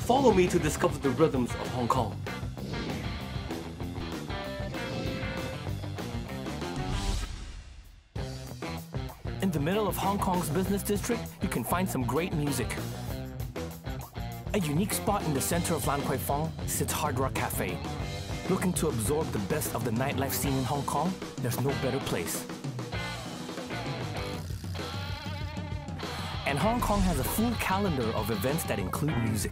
Follow me to discover the rhythms of Hong Kong. In the middle of Hong Kong's business district, you can find some great music. A unique spot in the center of Lan Kwai Fong sits Hard Rock Cafe. Looking to absorb the best of the nightlife scene in Hong Kong? There's no better place. And Hong Kong has a full calendar of events that include music.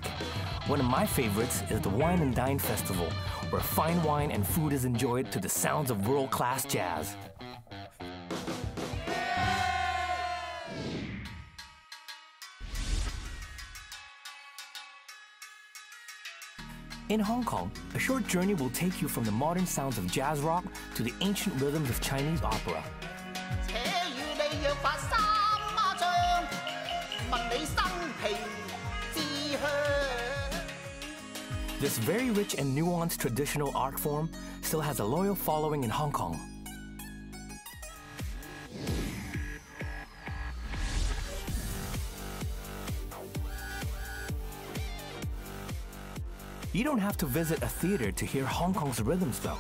One of my favorites is the Wine and Dine Festival, where fine wine and food is enjoyed to the sounds of world-class jazz. In Hong Kong, a short journey will take you from the modern sounds of jazz rock to the ancient rhythms of Chinese opera. This very rich and nuanced traditional art form still has a loyal following in Hong Kong. You don't have to visit a theater to hear Hong Kong's rhythms though.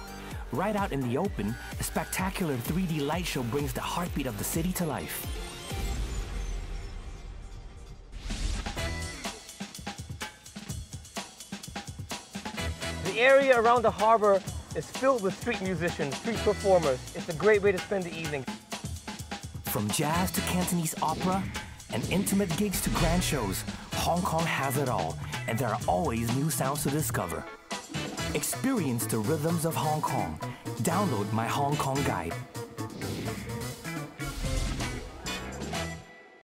Right out in the open, a spectacular 3D light show brings the heartbeat of the city to life. The area around the harbor is filled with street musicians, street performers. It's a great way to spend the evening. From jazz to Cantonese opera and intimate gigs to grand shows, Hong Kong has it all, and there are always new sounds to discover. Experience the rhythms of Hong Kong. Download my Hong Kong Guide.